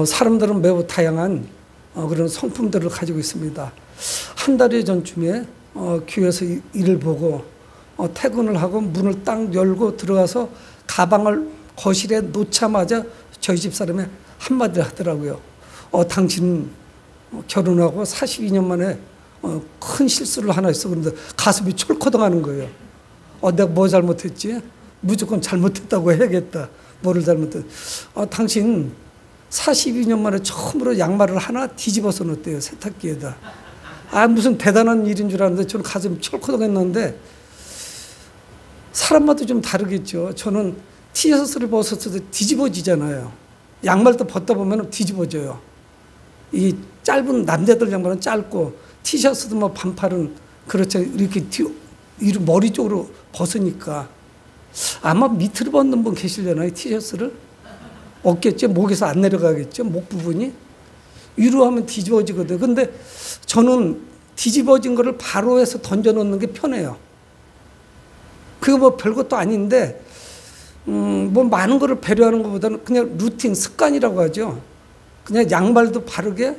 사람들은 매우 다양한 그런 성품들을 가지고 있습니다. 한 달여 전쯤에 교회에서 일을 보고 퇴근을 하고 문을 딱 열고 들어가서 가방을 거실에 놓자마자 저희 집 사람이 한마디를 하더라고요. 당신 결혼하고 42년 만에 큰 실수를 하나 했어. 그런데 가슴이 철커덩하는 거예요. 내가 뭐 잘못했지? 무조건 잘못했다고 해야겠다. 뭐를 잘못했? 당신 42년 만에 처음으로 양말을 하나 뒤집어서 넣었대요. 세탁기에다. 무슨 대단한 일인 줄 알았는데 저는 가슴이 철커덩했는데 사람마다 좀 다르겠죠. 저는 티셔츠를 벗었을 때 뒤집어지잖아요. 양말도 벗다 보면 뒤집어져요. 이 짧은 남자들 양말은 짧고 티셔츠도 뭐 반팔은 그렇죠. 이렇게 머리 쪽으로 벗으니까 아마 밑으로 벗는 분 계시려나요? 티셔츠를? 없겠죠. 목에서 안 내려가겠죠. 목 부분이. 위로 하면 뒤집어지거든요. 근데 저는 뒤집어진 거를 바로 해서 던져놓는 게 편해요. 그거 뭐 별것도 아닌데 뭐 많은 거를 배려하는 것보다는 그냥 루틴, 습관이라고 하죠. 그냥 양말도 바르게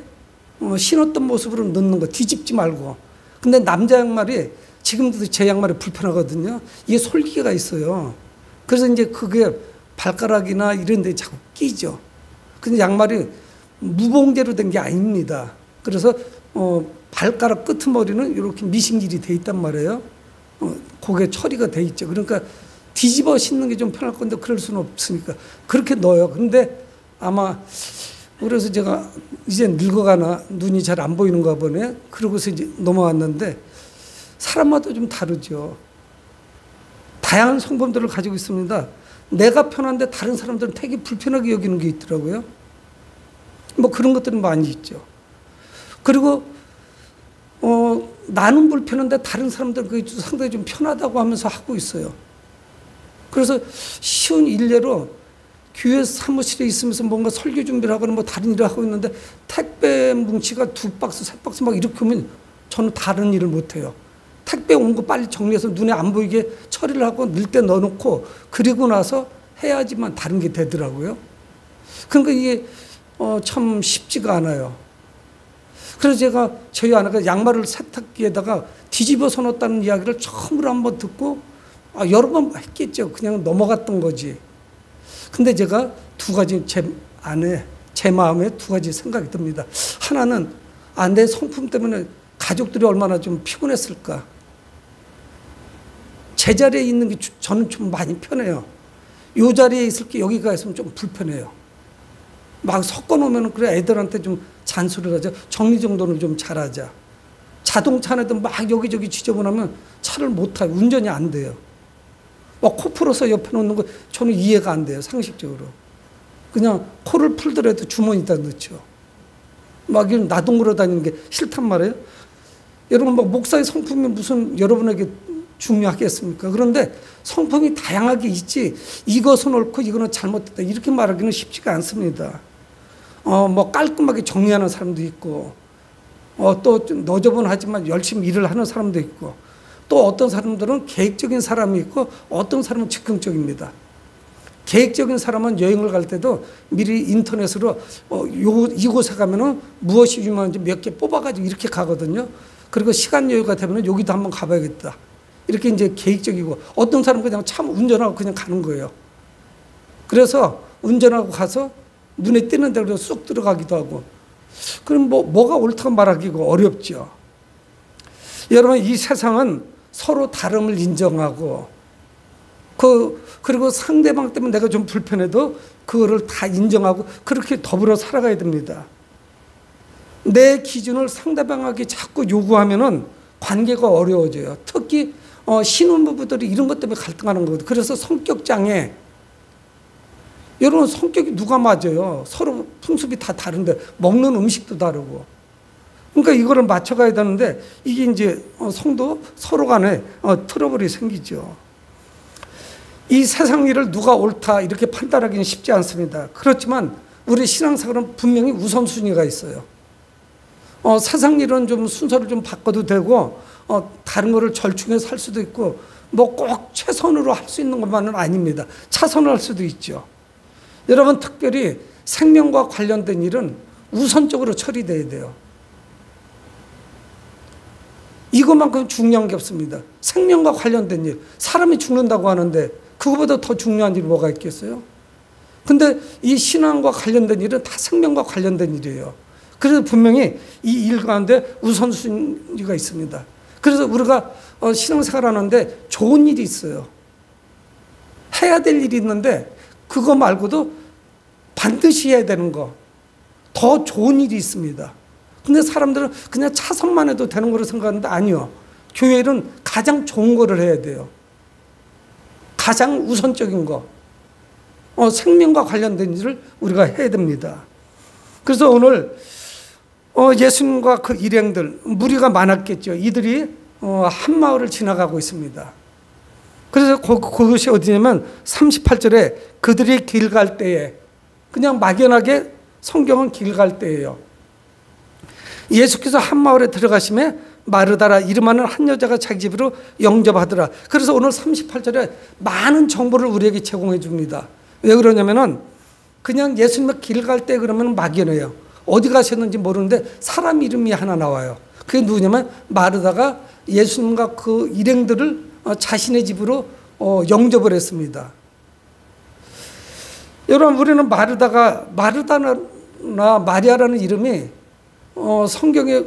신었던 모습으로 넣는 거, 뒤집지 말고. 근데 남자 양말이 지금도 제 양말이 불편하거든요. 이게 솔기가 있어요. 그래서 이제 그게 발가락이나 이런 데 자꾸 끼죠. 근데 양말이 무봉제로 된 게 아닙니다. 그래서 발가락 끄트머리는 이렇게 미싱질이 돼 있단 말이에요. 그게 처리가 돼 있죠. 그러니까 뒤집어 신는 게 좀 편할 건데 그럴 수는 없으니까 그렇게 넣어요. 근데 아마 그래서 제가 이제 늙어가나 눈이 잘 안 보이는가 보네. 그러고서 이제 넘어왔는데 사람마다 좀 다르죠. 다양한 성품들을 가지고 있습니다. 내가 편한데 다른 사람들은 되게 불편하게 여기는 게 있더라고요. 뭐 그런 것들은 많이 있죠. 그리고 나는 불편한데 다른 사람들은 그게 상당히 좀 편하다고 하면서 하고 있어요. 그래서 쉬운 일례로 교회 사무실에 있으면서 뭔가 설교 준비를 하거나 뭐 다른 일을 하고 있는데 택배 뭉치가 2박스, 3박스 막 이렇게 오면 저는 다른 일을 못해요. 택배 온 거 빨리 정리해서 눈에 안 보이게 처리를 하고 넣을 때 넣어놓고 그리고 나서 해야지만 다른 게 되더라고요. 그러니까 이게 참 쉽지가 않아요. 그래서 제가 저희 아내가 양말을 세탁기에다가 뒤집어서 넣었다는 이야기를 처음으로 한번 듣고 여러 번 했겠죠. 그냥 넘어갔던 거지. 근데 제가 두 가지 제 마음에 두 가지 생각이 듭니다. 하나는 내 성품 때문에 가족들이 얼마나 좀 피곤했을까. 제자리에 있는 게 저는 좀 많이 편해요. 이 자리에 있을 게 여기가 있으면 좀 불편해요. 막 섞어놓으면 그래 애들한테 좀 잔소리를 하자. 정리정돈을 좀 잘하자. 자동차 안에도 막 여기저기 지저분하면 차를 못 타요. 운전이 안 돼요. 막 코 풀어서 옆에 놓는 거 저는 이해가 안 돼요. 상식적으로. 그냥 코를 풀더라도 주머니에다 넣죠. 막 이런 나동으로 다니는 게 싫단 말이에요. 여러분 뭐 목사의 성품이 무슨 여러분에게 중요하겠습니까? 그런데 성품이 다양하게 있지 이것은 옳고 이거는 잘못됐다 이렇게 말하기는 쉽지가 않습니다. 뭐 깔끔하게 정리하는 사람도 있고 또 너저분하지만 열심히 일을 하는 사람도 있고 또 어떤 사람들은 계획적인 사람이 있고 어떤 사람은 즉흥적입니다. 계획적인 사람은 여행을 갈 때도 미리 인터넷으로 이곳에 가면은 무엇이 유명한지 몇 개 뽑아가지고 이렇게 가거든요. 그리고 시간 여유가 되면 여기도 한번 가봐야겠다. 이렇게 이제 계획적이고 어떤 사람은 그냥 참 운전하고 그냥 가는 거예요. 그래서 운전하고 가서 눈에 띄는 데로 쑥 들어가기도 하고 그럼 뭐가 옳다고 말하기가 어렵죠. 여러분 이 세상은 서로 다름을 인정하고 그리고 상대방 때문에 내가 좀 불편해도 그거를 다 인정하고 그렇게 더불어 살아가야 됩니다. 내 기준을 상대방에게 자꾸 요구하면은 관계가 어려워져요. 특히 신혼부부들이 이런 것 때문에 갈등하는 거거든요. 그래서 성격장애. 여러분 성격이 누가 맞아요? 서로 풍습이 다 다른데 먹는 음식도 다르고. 그러니까 이거를 맞춰가야 되는데 이게 이제 성도 서로 간에 트러블이 생기죠. 이 세상 일을 누가 옳다 이렇게 판단하기는 쉽지 않습니다. 그렇지만 우리 신앙생활은 분명히 우선순위가 있어요. 세상 일은 좀 순서를 좀 바꿔도 되고 다른 거를 절충해서 할 수도 있고 뭐 꼭 최선으로 할 수 있는 것만은 아닙니다. 차선을 할 수도 있죠. 여러분 특별히 생명과 관련된 일은 우선적으로 처리돼야 돼요. 이것만큼 중요한 게 없습니다. 생명과 관련된 일. 사람이 죽는다고 하는데 그거보다 더 중요한 일이 뭐가 있겠어요? 근데 이 신앙과 관련된 일은 다 생명과 관련된 일이에요. 그래서 분명히 이 일 가운데 우선순위가 있습니다. 그래서 우리가 신앙생활 하는데 좋은 일이 있어요. 해야 될 일이 있는데 그거 말고도 반드시 해야 되는 거, 더 좋은 일이 있습니다. 근데 사람들은 그냥 차선만 해도 되는 거로 생각하는데 아니요. 교회 일은 가장 좋은 거를 해야 돼요. 가장 우선적인 거. 생명과 관련된 일을 우리가 해야 됩니다. 그래서 오늘 예수님과 그 일행들, 무리가 많았겠죠. 이들이 한 마을을 지나가고 있습니다. 그래서 그것이 어디냐면 38절에 그들이 길 갈 때에, 그냥 막연하게 성경은 길 갈 때예요. 예수께서 한 마을에 들어가심에 마르다라 이름하는 한 여자가 자기 집으로 영접하더라. 그래서 오늘 38절에 많은 정보를 우리에게 제공해 줍니다. 왜 그러냐면은 그냥 예수님의 길 갈 때 그러면 막연해요. 어디 가셨는지 모르는데 사람 이름이 하나 나와요. 그게 누구냐면 마르다가 예수님과 그 일행들을 자신의 집으로 영접을 했습니다. 여러분, 우리는 마르다나 마리아라는 이름이 성경에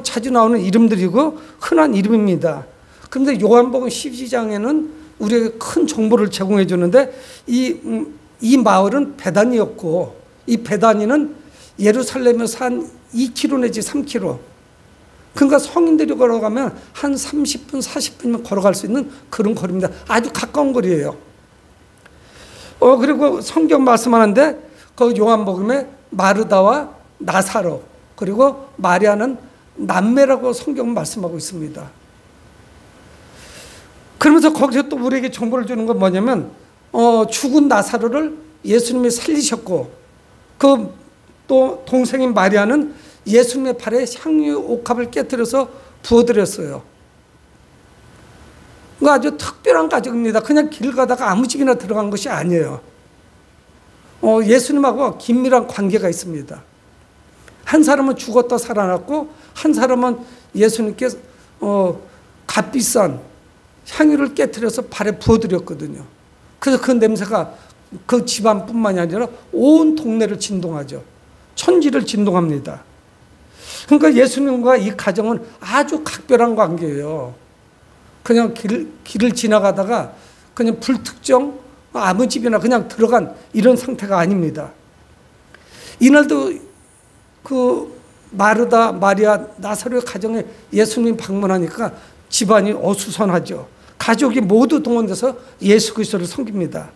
자주 나오는 이름들이고 흔한 이름입니다. 그런데 요한복음 12장에는 우리에게 큰 정보를 제공해 주는데 이 마을은 베다니였고, 이 베다니는 예루살렘에서 한 2km 내지 3km. 그러니까 성인들이 걸어가면 한 30분, 40분이면 걸어갈 수 있는 그런 거리입니다. 아주 가까운 거리예요. 그리고 성경 말씀하는데 그 요한복음에 마르다와 나사로 그리고 마리아는 남매라고 성경은 말씀하고 있습니다. 그러면서 거기서 또 우리에게 정보를 주는 건 뭐냐면 죽은 나사로를 예수님이 살리셨고, 그 또 동생인 마리아는 예수님의 발에 향유 옥합을 깨뜨려서 부어드렸어요. 아주 특별한 가족입니다. 그냥 길 가다가 아무 집이나 들어간 것이 아니에요. 예수님하고 긴밀한 관계가 있습니다. 한 사람은 죽었다 살아났고, 한 사람은 예수님께 값비싼 향유를 깨뜨려서 발에 부어드렸거든요. 그래서 그 냄새가 그 집안뿐만이 아니라 온 동네를 진동하죠. 천지를 진동합니다. 그러니까 예수님과 이 가정은 아주 각별한 관계예요. 그냥 길을 지나가다가 그냥 불특정 아무 집이나 그냥 들어간 이런 상태가 아닙니다. 이날도 그 마르다, 마리아, 나사로의 가정에 예수님 방문하니까 집안이 어수선하죠. 가족이 모두 동원돼서 예수 그리스도를 섬깁니다.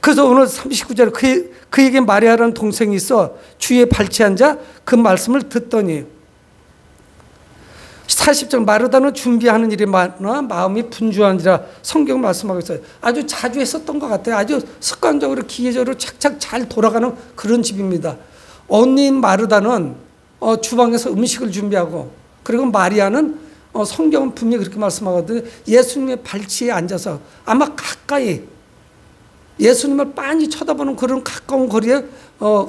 그래서 오늘 39절에 그에게 마리아라는 동생이 있어 주위에 발치 앉아 그 말씀을 듣더니, 40절 마르다는 준비하는 일이 많아 마음이 분주한지라 성경 말씀하고 있어요. 아주 자주 했었던 것 같아요. 아주 습관적으로 기계적으로 착착 잘 돌아가는 그런 집입니다. 언니인 마르다는 주방에서 음식을 준비하고, 그리고 마리아는 성경은 분명히 그렇게 말씀하거든요. 예수님의 발치에 앉아서 아마 가까이 예수님을 빤히 쳐다보는 그런 가까운 거리에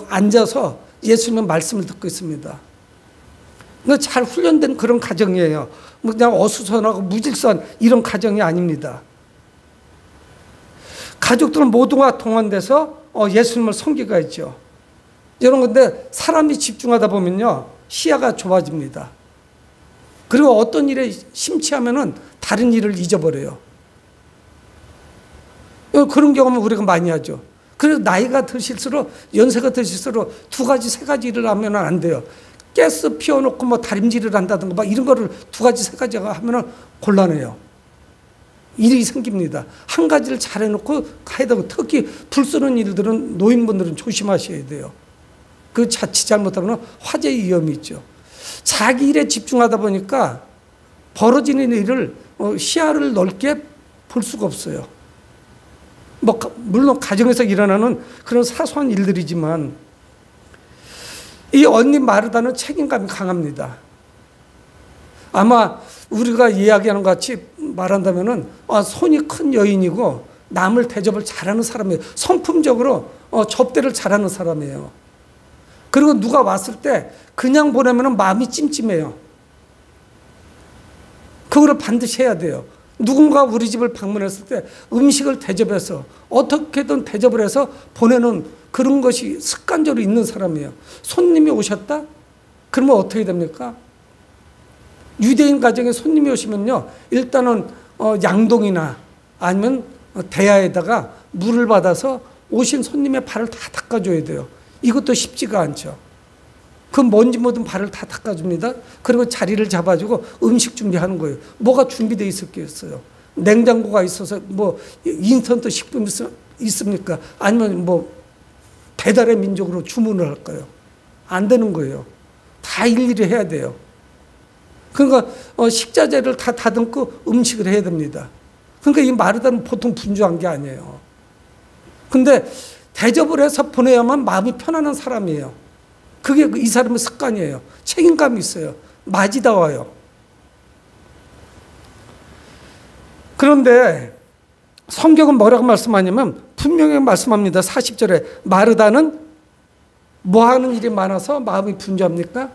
앉아서 예수님의 말씀을 듣고 있습니다. 잘 훈련된 그런 가정이에요. 그냥 어수선하고 무질서한 이런 가정이 아닙니다. 가족들은 모두가 동원돼서 예수님을 섬기고 있죠. 여러분, 근데 사람이 집중하다 보면요, 시야가 좁아집니다. 그리고 어떤 일에 심취하면은 다른 일을 잊어버려요. 그런 경험을 우리가 많이 하죠. 그래서 나이가 드실수록, 연세가 드실수록 두 가지, 세 가지 일을 하면 안 돼요. 가스 피워놓고 다림질을 한다든가 막 이런 거를 두 가지, 세 가지가 하면은 곤란해요. 일이 생깁니다. 한 가지를 잘 해놓고 해야 되고, 특히 불 쓰는 일들은 노인분들은 조심하셔야 돼요. 그 자칫 잘못하면 화재의 위험이 있죠. 자기 일에 집중하다 보니까 벌어지는 일을 시야를 넓게 볼 수가 없어요. 물론 가정에서 일어나는 그런 사소한 일들이지만, 이 언니 마르다는 책임감이 강합니다. 아마 우리가 이야기하는 것 같이 말한다면은 손이 큰 여인이고 남을 대접을 잘하는 사람이에요. 성품적으로 접대를 잘하는 사람이에요. 그리고 누가 왔을 때 그냥 보내면 마음이 찜찜해요. 그거를 반드시 해야 돼요. 누군가 우리 집을 방문했을 때 음식을 대접해서 어떻게든 대접을 해서 보내는 그런 것이 습관적으로 있는 사람이에요. 손님이 오셨다? 그러면 어떻게 됩니까? 유대인 가정에 손님이 오시면요, 일단은 양동이나 아니면 대야에다가 물을 받아서 오신 손님의 발을 다 닦아줘야 돼요. 이것도 쉽지가 않죠. 그 뭔지 뭐든 발을 다 닦아줍니다. 그리고 자리를 잡아주고 음식 준비하는 거예요. 뭐가 준비되어 있었겠어요? 냉장고가 있어서 뭐 인스턴트 식품이 있습니까? 아니면 뭐 배달의 민족으로 주문을 할까요? 안 되는 거예요. 다 일일이 해야 돼요. 그러니까 식자재를 다 다듬고 음식을 해야 됩니다. 그러니까 이 마르다는 보통 분주한 게 아니에요. 근데 대접을 해서 보내야만 마음이 편안한 사람이에요. 그게 이 사람의 습관이에요. 책임감이 있어요. 맞이다와요. 그런데 성경은 뭐라고 말씀하냐면 분명히 말씀합니다. 40절에 마르다는 뭐 하는 일이 많아서 마음이 분주합니까?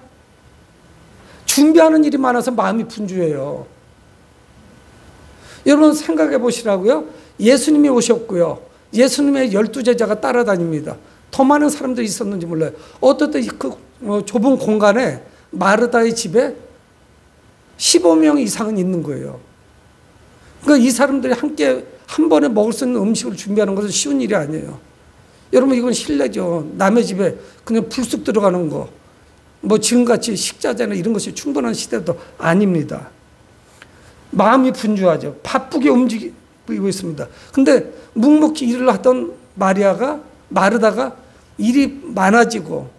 준비하는 일이 많아서 마음이 분주해요. 여러분 생각해 보시라고요. 예수님이 오셨고요. 예수님의 12제자가 따라다닙니다. 더 많은 사람들이 있었는지 몰라요. 어떨 때 그 좁은 공간에 마르다의 집에 15명 이상은 있는 거예요. 그러니까 이 사람들이 함께 한 번에 먹을 수 있는 음식을 준비하는 것은 쉬운 일이 아니에요. 여러분 이건 실례죠. 남의 집에 그냥 불쑥 들어가는 거. 뭐 지금같이 식자재나 이런 것이 충분한 시대도 아닙니다. 마음이 분주하죠. 바쁘게 움직이고 있습니다. 근데 묵묵히 일을 하던 마르다가 일이 많아지고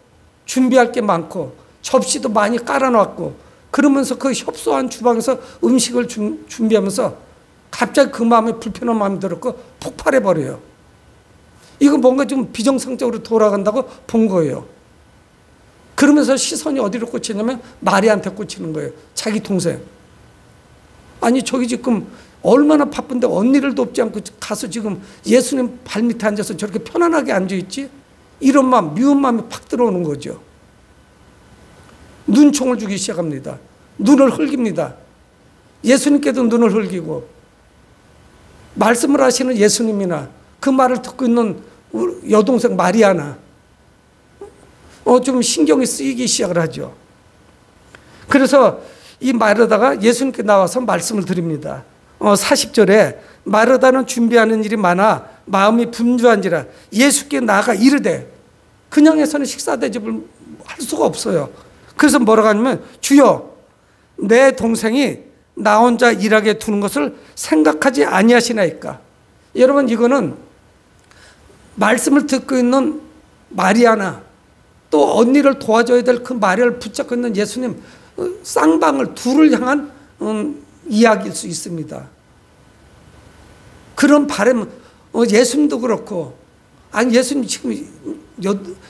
준비할 게 많고 접시도 많이 깔아놨고 그러면서 그 협소한 주방에서 음식을 준비하면서 갑자기 그 마음에 불편한 마음이 들었고 폭발해버려요. 이거 뭔가 좀 비정상적으로 돌아간다고 본 거예요. 그러면서 시선이 어디로 꽂히냐면 마리아한테 꽂히는 거예요. 자기 동생. 아니 저기 지금 얼마나 바쁜데 언니를 돕지 않고 가서 지금 예수님 발밑에 앉아서 저렇게 편안하게 앉아있지? 이런 마음, 미운 마음이 팍 들어오는 거죠. 눈총을 주기 시작합니다. 눈을 흘깁니다. 예수님께도 눈을 흘기고 말씀을 하시는 예수님이나 그 말을 듣고 있는 여동생 마리아나 좀 신경이 쓰이기 시작을 하죠. 그래서 이 마르다가 예수님께 나와서 말씀을 드립니다. 40절에 마르다는 준비하는 일이 많아 마음이 분주한지라 예수께 나아가 이르되 그냥 해서는 식사 대접을 할 수가 없어요. 그래서 뭐라고 하냐면 주여 내 동생이 나 혼자 일하게 두는 것을 생각하지 아니하시나이까. 여러분 이거는 말씀을 듣고 있는 마리아나 또 언니를 도와줘야 될 그 마리아를 붙잡고 있는 예수님 쌍방을 둘을 향한 이야기일 수 있습니다. 그런 바람 예수님도 그렇고 아니 예수님 지금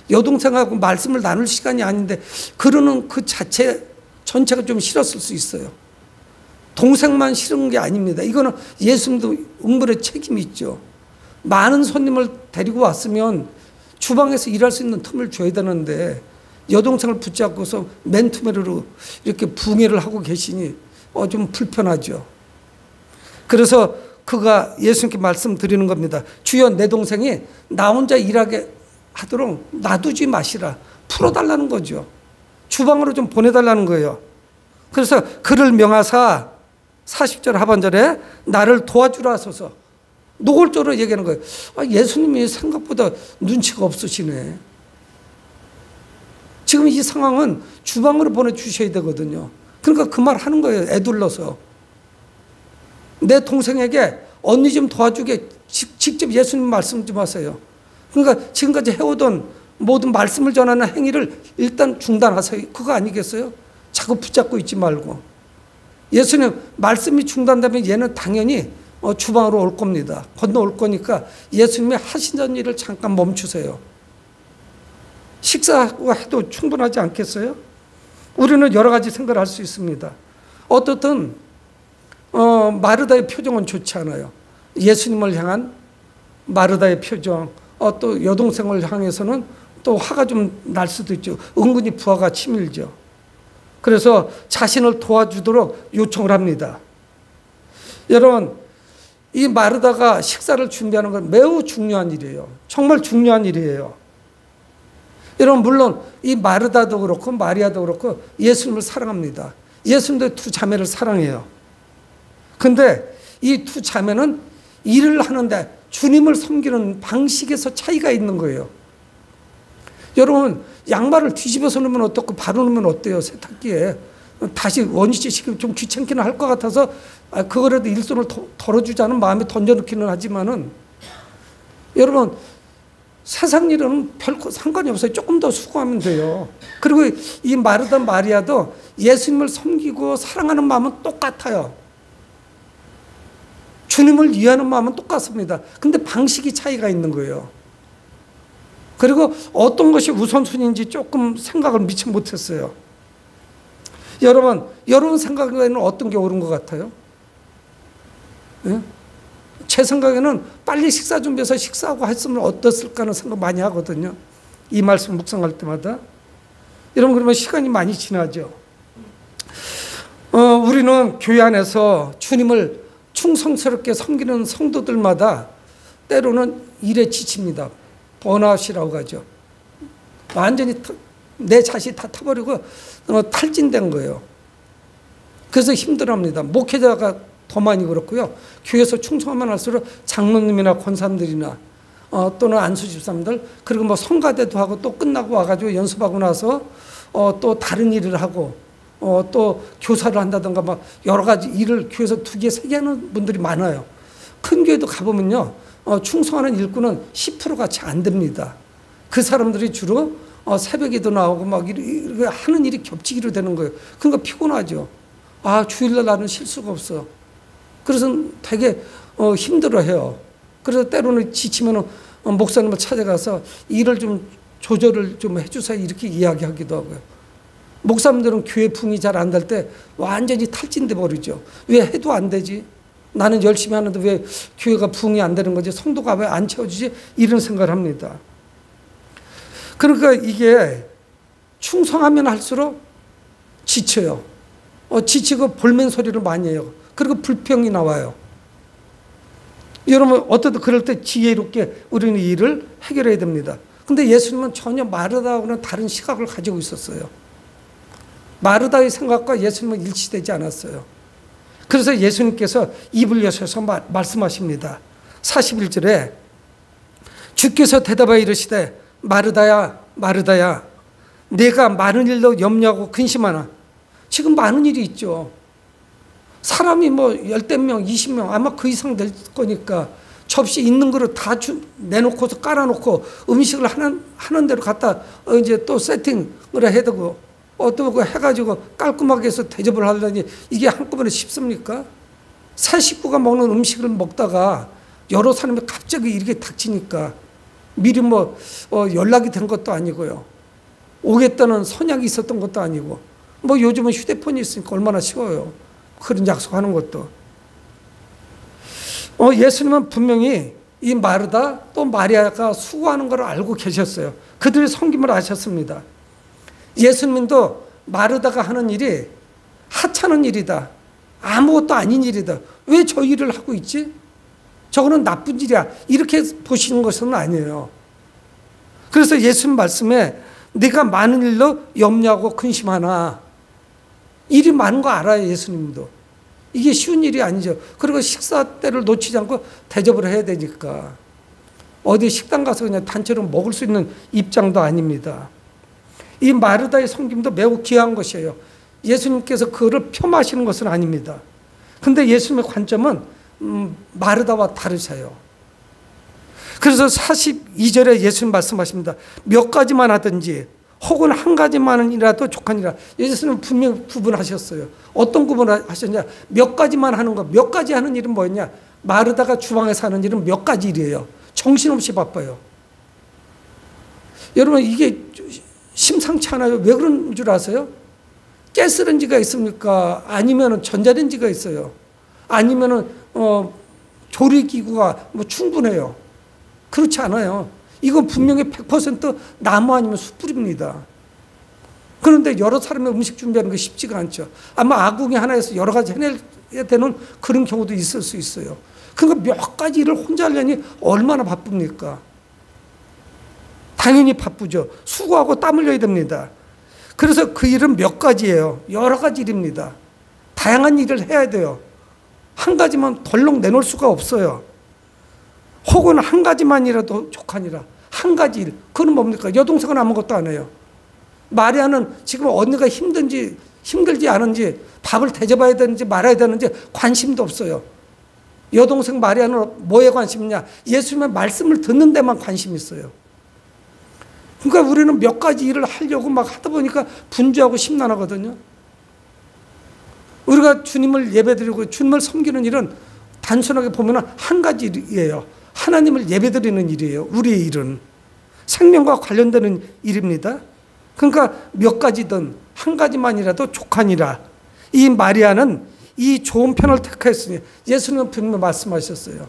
여동생하고 말씀을 나눌 시간이 아닌데 그러는 그 자체 전체가 좀 싫었을 수 있어요. 동생만 싫은 게 아닙니다. 이거는 예수님도 응벌의 책임이 있죠. 많은 손님을 데리고 왔으면 주방에서 일할 수 있는 틈을 줘야 되는데 여동생을 붙잡고서 맨투맨으로 이렇게 붕해를 하고 계시니 좀 불편하죠. 그래서 그가 예수님께 말씀드리는 겁니다. 주여 내 동생이 나 혼자 일하게 하도록 놔두지 마시라. 풀어달라는 거죠. 주방으로 좀 보내달라는 거예요. 그래서 그를 명하사 40절 하반절에 나를 도와주라 하소서. 노골적으로 얘기하는 거예요. 예수님이 생각보다 눈치가 없으시네. 지금 이 상황은 주방으로 보내주셔야 되거든요. 그러니까 그 말 하는 거예요. 애둘러서. 내 동생에게 언니 좀 도와주게 직접 예수님 말씀 좀 하세요. 그러니까 지금까지 해오던 모든 말씀을 전하는 행위를 일단 중단하세요. 그거 아니겠어요? 자꾸 붙잡고 있지 말고. 예수님 말씀이 중단되면 얘는 당연히 주방으로 올 겁니다. 건너올 거니까 예수님이 하시던 일을 잠깐 멈추세요. 식사하고 해도 충분하지 않겠어요? 우리는 여러 가지 생각을 할 수 있습니다. 어떻든 마르다의 표정은 좋지 않아요. 예수님을 향한 마르다의 표정, 또 여동생을 향해서는 또 화가 좀 날 수도 있죠. 은근히 부하가 치밀죠. 그래서 자신을 도와주도록 요청을 합니다. 여러분, 이 마르다가 식사를 준비하는 건 매우 중요한 일이에요. 정말 중요한 일이에요. 여러분, 물론 이 마르다도 그렇고 마리아도 그렇고 예수님을 사랑합니다. 예수님도 두 자매를 사랑해요. 근데 이 두 자매는 일을 하는데 주님을 섬기는 방식에서 차이가 있는 거예요. 여러분, 양말을 뒤집어서 놓으면 어떻고 바로 놓으면 어때요? 세탁기에 다시 원위치시키면 좀 귀찮기는 할 것 같아서 그거라도 일손을 덜어주지 않은 마음에 던져놓기는 하지만은, 여러분, 세상 일은 별거 상관이 없어요. 조금 더 수고하면 돼요. 그리고 이 마르다 마리아도 예수님을 섬기고 사랑하는 마음은 똑같아요. 주님을 위하는 마음은 똑같습니다. 근데 방식이 차이가 있는 거예요. 그리고 어떤 것이 우선순위인지 조금 생각을 미처 못했어요. 여러분 생각에는 어떤 게 옳은 것 같아요? 예? 제 생각에는 빨리 식사 준비해서 식사하고 했으면 어땠을까 하는 생각 많이 하거든요. 이 말씀 묵상할 때마다. 여러분, 그러면 시간이 많이 지나죠. 우리는 교회 안에서 주님을 충성스럽게 섬기는 성도들마다 때로는 일에 지칩니다. 번아웃이라고 하죠. 완전히 내 자신이 다 타버리고 탈진된 거예요. 그래서 힘들어합니다. 목회자가 더 많이 그렇고요. 교회에서 충성하면 할수록 장로님이나 권사님들이나 또는 안수 집사님들, 그리고 뭐 성가대도 하고 또 끝나고 와가지고 연습하고 나서 또 다른 일을 하고 또 교사를 한다든가 막 여러 가지 일을 교회에서 2개, 3개 하는 분들이 많아요. 큰 교회도 가보면요, 충성하는 일꾼은 10%가 채 안 됩니다. 그 사람들이 주로 새벽에도 나오고 막 이렇게 하는 일이 겹치기로 되는 거예요. 그러니까 피곤하죠. 주일날 나는 쉴 수가 없어. 그래서 되게 힘들어해요. 그래서 때로는 지치면 목사님을 찾아가서 일을 좀 조절을 좀 해주세요, 이렇게 이야기하기도 하고요. 목사님들은 교회 붕이 잘 안 될 때 완전히 탈진돼 버리죠. 왜 해도 안 되지? 나는 열심히 하는데 왜 교회가 붕이 안 되는 거지? 성도가 왜 안 채워주지? 이런 생각을 합니다. 그러니까 이게 충성하면 할수록 지쳐요. 지치고 볼멘 소리를 많이 해요. 그리고 불평이 나와요. 여러분, 어떻든 그럴 때 지혜롭게 우리는 이 일을 해결해야 됩니다. 근데 예수님은 전혀 마르다하고는 다른 시각을 가지고 있었어요. 마르다의 생각과 예수님은 일치되지 않았어요. 그래서 예수님께서 입을 여셔서 말씀하십니다. 41절에 주께서 대답하여 이르시되 마르다야 마르다야 내가 많은 일로 염려하고 근심하나. 지금 많은 일이 있죠. 사람이 뭐 10명, 20명 아마 그 이상 될 거니까 접시 있는 그릇 다 내놓고서 깔아놓고 음식을 하는 대로 갖다 이제 또 세팅을 해야 되고 또 그 해가지고 깔끔하게 해서 대접을 하려니 이게 한꺼번에 쉽습니까? 세 식구가 먹는 음식을 먹다가 여러 사람이 갑자기 이렇게 닥치니까 미리 연락이 된 것도 아니고요. 오겠다는 선약이 있었던 것도 아니고 요즘은 휴대폰이 있으니까 얼마나 쉬워요. 그런 약속하는 것도. 예수님은 분명히 이 마르다 또 마리아가 수고하는 걸 알고 계셨어요. 그들의 섬김을 아셨습니다. 예수님도 마르다가 하는 일이 하찮은 일이다, 아무것도 아닌 일이다, 왜 저 일을 하고 있지? 저거는 나쁜 일이야, 이렇게 보시는 것은 아니에요. 그래서 예수님 말씀에 네가 많은 일로 염려하고 근심하나. 일이 많은 거 알아요, 예수님도. 이게 쉬운 일이 아니죠. 그리고 식사 때를 놓치지 않고 대접을 해야 되니까. 어디 식당 가서 그냥 단체로 먹을 수 있는 입장도 아닙니다. 이 마르다의 섬김도 매우 귀한 것이에요. 예수님께서 그를 폄하하시는 것은 아닙니다. 근데 예수님의 관점은 마르다와 다르세요. 그래서 42절에 예수님 말씀하십니다. 몇 가지만 하든지 혹은 한 가지만이라도 족하니라. 예수님은 분명히 구분하셨어요. 어떤 구분을 하셨냐? 몇 가지만 하는 거. 몇 가지 하는 일은 뭐였냐? 마르다가 주방에서 하는 일은 몇 가지 일이에요. 정신없이 바빠요. 여러분, 이게 심상치 않아요. 왜 그런 줄 아세요? 가스레인지가 있습니까? 아니면 전자레인지가 있어요. 아니면 조리기구가 충분해요. 그렇지 않아요. 이건 분명히 100% 나무 아니면 숯불입니다. 그런데 여러 사람의 음식 준비하는 게 쉽지가 않죠. 아마 아궁이 하나에서 여러 가지 해내야 되는 그런 경우도 있을 수 있어요. 그러니까 몇 가지 일을 혼자 하려니 얼마나 바쁩니까? 당연히 바쁘죠. 수고하고 땀 흘려야 됩니다. 그래서 그 일은 몇 가지예요. 여러 가지 일입니다. 다양한 일을 해야 돼요. 한 가지만 덜렁 내놓을 수가 없어요. 혹은 한 가지만이라도 족하니라. 한 가지 일. 그건 뭡니까? 여동생은 아무것도 안 해요. 마리아는 지금 언니가 힘들지 않은지, 밥을 대접해야 되는지 말아야 되는지 관심도 없어요. 여동생 마리아는 뭐에 관심이냐? 예수님의 말씀을 듣는 데만 관심이 있어요. 그러니까 우리는 몇 가지 일을 하려고 막 하다 보니까 분주하고 심란하거든요. 우리가 주님을 예배드리고 주님을 섬기는 일은 단순하게 보면 한 가지 일이에요. 하나님을 예배드리는 일이에요. 우리의 일은. 생명과 관련되는 일입니다. 그러니까 몇 가지든 한 가지만이라도 족하니라. 이 마리아는 이 좋은 편을 택했으니 예수님은 분명히 말씀하셨어요.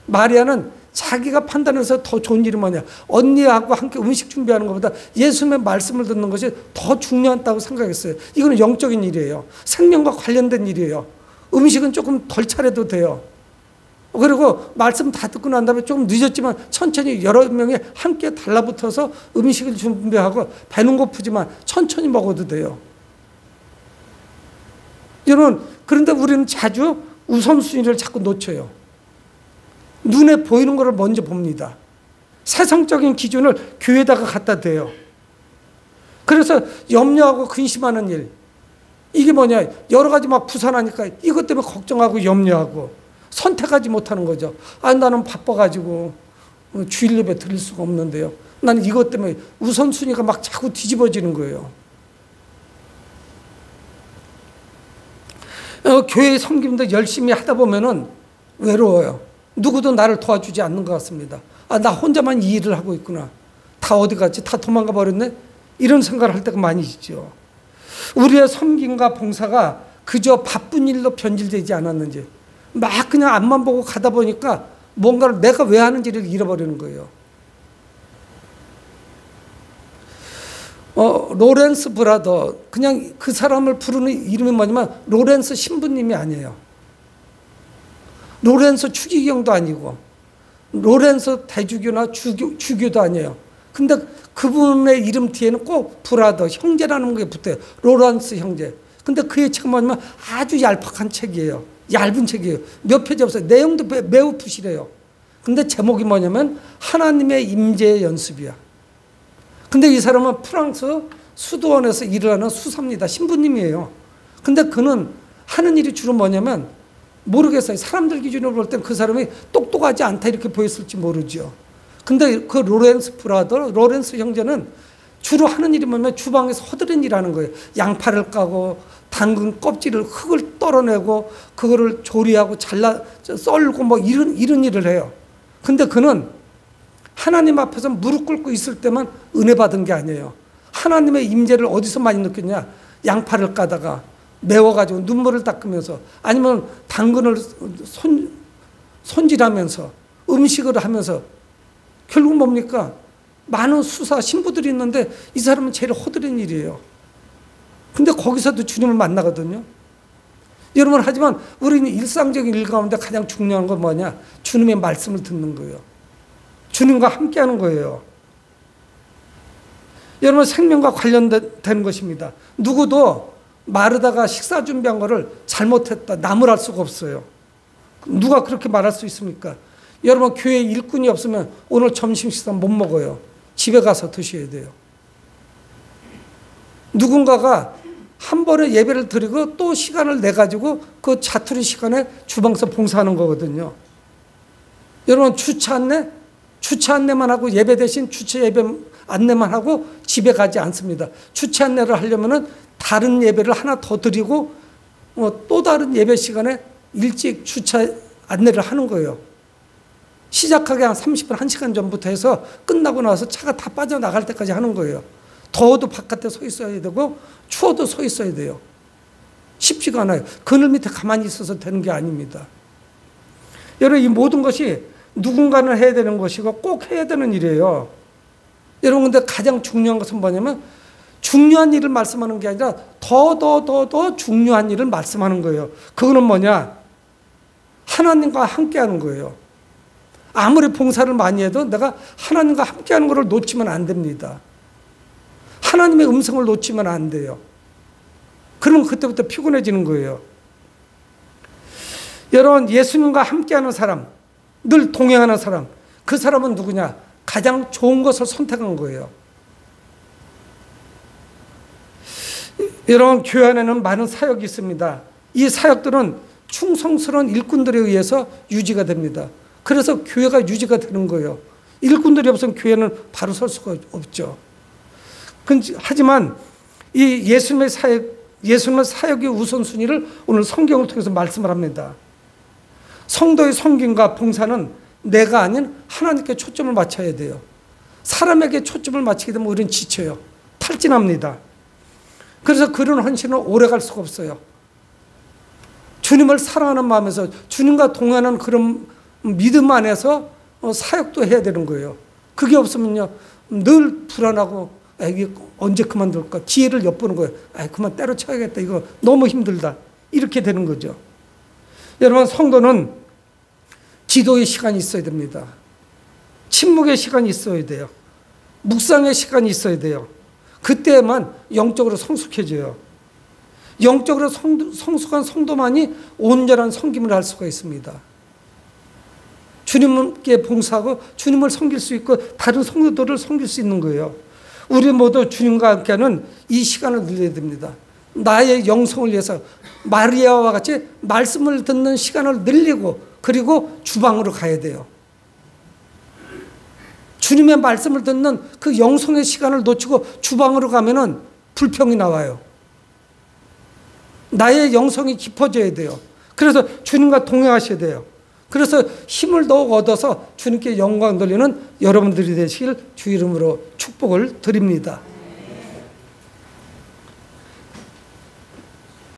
마리아는 자기가 판단해서 더 좋은 일이 뭐냐. 언니하고 함께 음식 준비하는 것보다 예수님의 말씀을 듣는 것이 더 중요하다고 생각했어요. 이거는 영적인 일이에요. 생명과 관련된 일이에요. 음식은 조금 덜 차려도 돼요. 그리고 말씀 다 듣고 난 다음에 좀 늦었지만 천천히 여러 명이 함께 달라붙어서 음식을 준비하고 배는 고프지만 천천히 먹어도 돼요. 여러분, 그런데 우리는 자주 우선순위를 자꾸 놓쳐요. 눈에 보이는 것을 먼저 봅니다. 세상적인 기준을 교회에다가 갖다 대요. 그래서 염려하고 근심하는 일. 이게 뭐냐. 여러 가지 막 부산하니까 이것 때문에 걱정하고 염려하고 선택하지 못하는 거죠. 아, 나는 바빠가지고 주일 예배 드릴 수가 없는데요. 나는 이것 때문에 우선순위가 막 자꾸 뒤집어지는 거예요. 교회 섬김도 열심히 하다 보면은 외로워요. 누구도 나를 도와주지 않는 것 같습니다. 아, 나 혼자만 이 일을 하고 있구나. 다 어디 갔지? 다 도망가 버렸네? 이런 생각을 할 때가 많이 있죠. 우리의 섬김과 봉사가 그저 바쁜 일로 변질되지 않았는지 막 그냥 앞만 보고 가다 보니까 뭔가를 내가 왜 하는지를 잃어버리는 거예요. 로렌스 브라더, 그냥 그 사람을 부르는 이름이 뭐냐면 로렌스 신부님이 아니에요. 로렌스 추기경도 아니고 로렌스 대주교나 주교도 아니에요. 근데 그분의 이름 뒤에는 꼭 브라더, 형제라는 게 붙어요. 로렌스 형제. 근데 그의 책은 뭐냐면 아주 얄팍한 책이에요. 얇은 책이에요. 몇 페이지 없어요. 내용도 매우 부실해요. 근데 제목이 뭐냐면 하나님의 임재의 연습이야. 근데 이 사람은 프랑스 수도원에서 일을 하는 수사입니다. 신부님이에요. 근데 그는 하는 일이 주로 뭐냐면 모르겠어요. 사람들 기준으로 볼 땐 그 사람이 똑똑하지 않다 이렇게 보였을지 모르죠. 근데 그 로렌스 브라더, 로렌스 형제는 주로 하는 일이 뭐냐면 주방에서 허드렛 일 하는 거예요. 양파를 까고 당근 껍질을 흙을 떨어내고 그거를 조리하고 잘라 썰고 뭐 이런 일을 해요. 근데 그는 하나님 앞에서 무릎 꿇고 있을 때만 은혜 받은 게 아니에요. 하나님의 임재를 어디서 많이 느꼈냐? 양파를 까다가 매워가지고 눈물을 닦으면서 아니면 당근을 손질하면서 음식을 하면서 결국 뭡니까? 많은 수사 신부들이 있는데 이 사람은 제일 허드렛 일이에요. 근데 거기서도 주님을 만나거든요. 여러분, 하지만 우리는 일상적인 일 가운데 가장 중요한 건 뭐냐? 주님의 말씀을 듣는 거예요. 주님과 함께하는 거예요. 여러분, 생명과 관련된 것입니다. 누구도 마르다가 식사 준비한 거를 잘못했다, 나무랄 수가 없어요. 누가 그렇게 말할 수 있습니까? 여러분, 교회 일꾼이 없으면 오늘 점심 식사 못 먹어요. 집에 가서 드셔야 돼요. 누군가가 한 번에 예배를 드리고 또 시간을 내가지고 그 자투리 시간에 주방에서 봉사하는 거거든요. 여러분, 주차 안내만 하고 예배 대신 주차 예배 안내만 하고 집에 가지 않습니다. 주차 안내를 하려면은 다른 예배를 하나 더 드리고 또 다른 예배 시간에 일찍 주차 안내를 하는 거예요. 시작하기 한 30분, 1시간 전부터 해서 끝나고 나서 차가 다 빠져나갈 때까지 하는 거예요. 더워도 바깥에 서 있어야 되고 추워도 서 있어야 돼요. 쉽지가 않아요. 그늘 밑에 가만히 있어서 되는 게 아닙니다. 여러분, 이 모든 것이 누군가는 해야 되는 것이고 꼭 해야 되는 일이에요. 여러분, 근데 가장 중요한 것은 뭐냐면 중요한 일을 말씀하는 게 아니라 더 중요한 일을 말씀하는 거예요. 그거는 뭐냐? 하나님과 함께하는 거예요. 아무리 봉사를 많이 해도 내가 하나님과 함께하는 것을 놓치면 안 됩니다. 하나님의 음성을 놓치면 안 돼요. 그러면 그때부터 피곤해지는 거예요. 여러분, 예수님과 함께하는 사람, 늘 동행하는 사람, 그 사람은 누구냐? 가장 좋은 것을 선택한 거예요. 여러분, 교회 안에는 많은 사역이 있습니다. 이 사역들은 충성스러운 일꾼들에 의해서 유지가 됩니다. 그래서 교회가 유지가 되는 거예요. 일꾼들이 없으면 교회는 바로 설 수가 없죠. 하지만 이 예수님의 사역의 우선순위를 오늘 성경을 통해서 말씀을 합니다. 성도의 섬김과 봉사는 내가 아닌 하나님께 초점을 맞춰야 돼요. 사람에게 초점을 맞추게 되면 우리는 지쳐요. 탈진합니다. 그래서 그런 헌신은 오래갈 수가 없어요. 주님을 사랑하는 마음에서 주님과 동행하는 그런 믿음 안에서 사역도 해야 되는 거예요. 그게 없으면요, 늘 불안하고 이게 언제 그만둘까? 기회를 엿보는 거예요. 그만 때려쳐야겠다. 이거 너무 힘들다. 이렇게 되는 거죠. 여러분, 성도는 기도의 시간이 있어야 됩니다. 침묵의 시간이 있어야 돼요. 묵상의 시간이 있어야 돼요. 그때만 영적으로 성숙해져요. 영적으로 성숙한 성도만이 온전한 섬김을 할 수가 있습니다. 주님께 봉사하고 주님을 섬길 수 있고 다른 성도들을 섬길 수 있는 거예요. 우리 모두 주님과 함께하는 이 시간을 늘려야 됩니다. 나의 영성을 위해서 마리아와 같이 말씀을 듣는 시간을 늘리고 그리고 주방으로 가야 돼요. 주님의 말씀을 듣는 그 영성의 시간을 놓치고 주방으로 가면은 불평이 나와요. 나의 영성이 깊어져야 돼요. 그래서 주님과 동행하셔야 돼요. 그래서 힘을 더욱 얻어서 주님께 영광 돌리는 여러분들이 되시길 주 이름으로 축복을 드립니다.